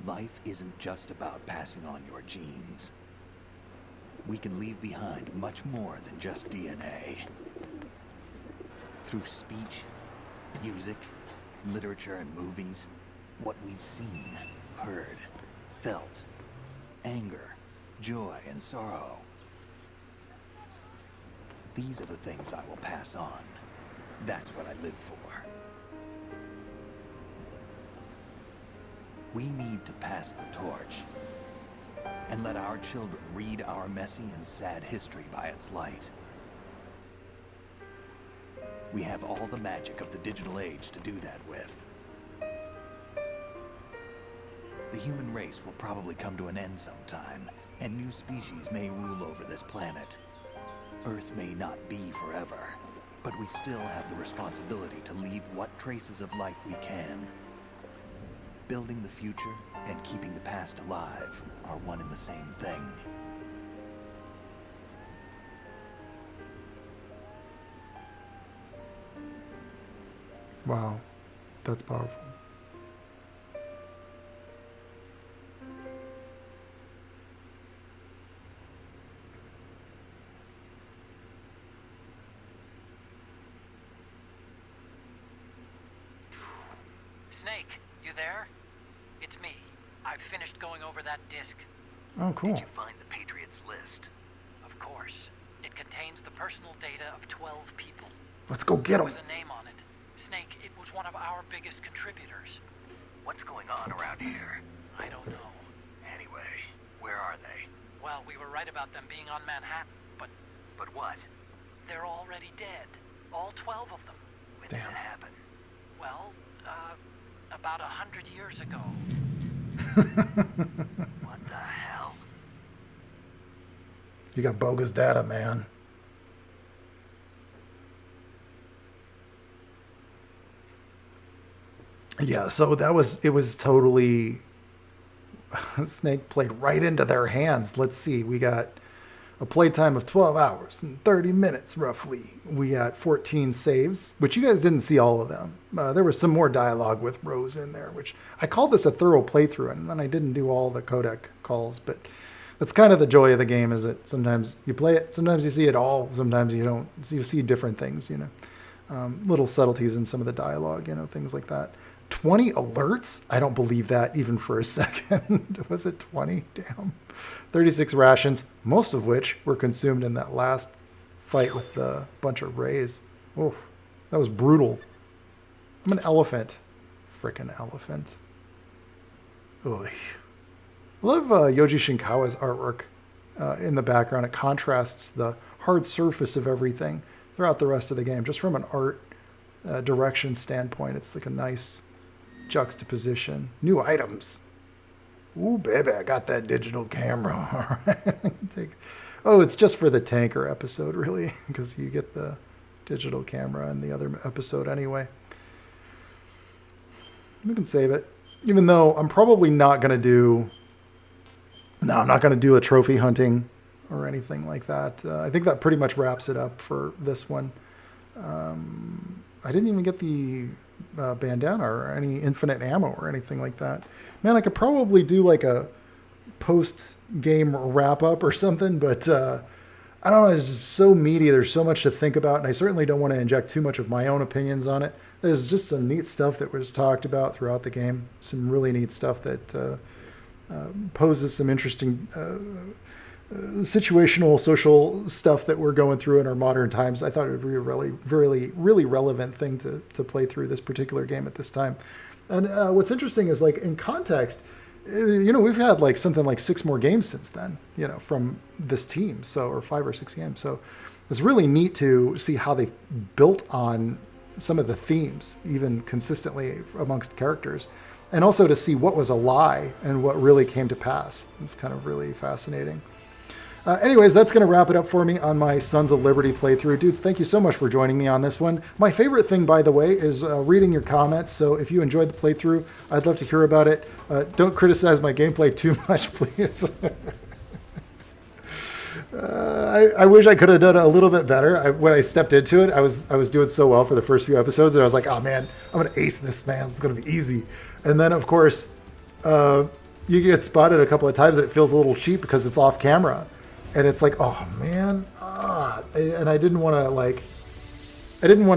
life isn't just about passing on your genes. We can leave behind much more than just DNA. Through speech, music, literature, and movies, what we've seen, heard, felt, anger, joy, and sorrow. These are the things I will pass on. That's what I live for. We need to pass the torch and let our children read our messy and sad history by its light. We have all the magic of the digital age to do that with. The human race will probably come to an end sometime, and new species may rule over this planet. Earth may not be forever, but we still have the responsibility to leave what traces of life we can. Building the future and keeping the past alive are one and the same thing. Wow, that's powerful. Snake, you there? It's me. I've finished going over that disc. Oh, cool. Did you find the Patriots list? Of course. It contains the personal data of 12 people. Let's go get There them. was a name on it. Snake, it was one of our biggest contributors. What's going on around here? I don't know. Anyway, where are they? Well, we were right about them being on Manhattan, but But what? they're already dead. All 12 of them. When did it happen? Well, about 100 years ago. What the hell? You got bogus data, man. Yeah, so it was totally Snake played right into their hands. Let's see, we got a playtime of 12 hours and 30 minutes roughly. We got 14 saves, which you guys didn't see all of them. There was some more dialogue with Rose in there, which I called this a thorough playthrough, and then I didn't do all the codec calls, but that's kind of the joy of the game, is that sometimes you play it, sometimes you see it all, sometimes you don't. You see different things, little subtleties in some of the dialogue, things like that. 20 alerts? I don't believe that even for a second. Was it 20? Damn. 36 rations, most of which were consumed in that last fight with the bunch of rays. Oh, that was brutal. I'm an elephant. Frickin' elephant. Oy. I love Yoji Shinkawa's artwork in the background. It contrasts the hard surface of everything throughout the rest of the game. Just from an art direction standpoint, it's like a nice juxtaposition. New items. Ooh, baby, I got that digital camera. All right. Oh, it's just for the tanker episode, really, because you get the digital camera in the other episode anyway. We can save it. Even though I'm probably not going to do... No, I'm not going to do a trophy hunting or anything like that. I think that pretty much wraps it up for this one. I didn't even get the bandana or any infinite ammo or anything like that. Man, I could probably do like a post-game wrap-up or something, but I don't know, it's just so meaty. There's so much to think about, and I certainly don't want to inject too much of my own opinions on it. There's just some neat stuff that was talked about throughout the game. Some really neat stuff that poses some interesting situational, social stuff that we're going through in our modern times. I thought it would be a really relevant thing to play through this particular game at this time. And what's interesting is, like, in context, we've had like something like 6 more games since then, from this team. So, or 5 or 6 games. So it's really neat to see how they've built on some of the themes, even consistently amongst characters, and also to see what was a lie and what really came to pass. It's kind of really fascinating. Anyways, that's going to wrap it up for me on my Sons of Liberty playthrough. Dudes, thank you so much for joining me on this one. My favorite thing, by the way, is reading your comments. So if you enjoyed the playthrough, I'd love to hear about it. Don't criticize my gameplay too much, please. I wish I could have done it a little bit better. When I stepped into it, I was doing so well for the first few episodes that I was like, oh man, I'm going to ace this, man. It's going to be easy. And then, of course, you get spotted a couple of times and it feels a little cheap because it's off camera. And it's like, oh man, and I didn't want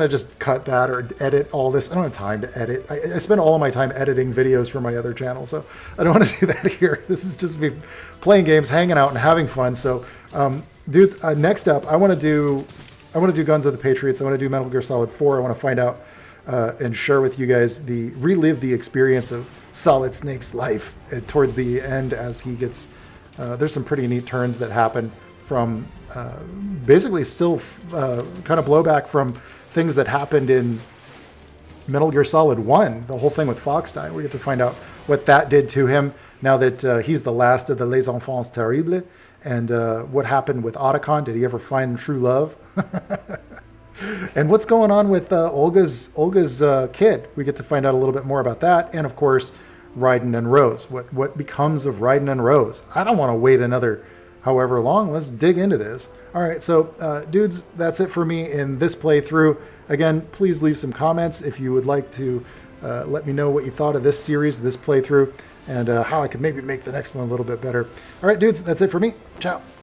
to just cut that or edit all this. I don't have time to edit. I spend all of my time editing videos for my other channel, so I don't want to do that here. This is just me playing games, hanging out, and having fun. So, dudes, next up, I want to do Guns of the Patriots. I want to do Metal Gear Solid 4. I want to find out and share with you guys relive the experience of Solid Snake's life towards the end as he gets. There's some pretty neat turns that happen from basically still kind of blowback from things that happened in Metal Gear Solid 1, the whole thing with Fox dying. We get to find out what that did to him now that he's the last of the Les Enfants Terribles, and what happened with Otacon. Did he ever find true love? And what's going on with Olga's kid? We get to find out a little bit more about that, and of course, Raiden and Rose. What becomes of Raiden and Rose? I don't want to wait another however long. Let's dig into this. All right, so dudes, that's it for me in this playthrough. Again, please leave some comments if you would like to let me know what you thought of this series, this playthrough, and how I could maybe make the next one a little bit better. All right, dudes, that's it for me. Ciao.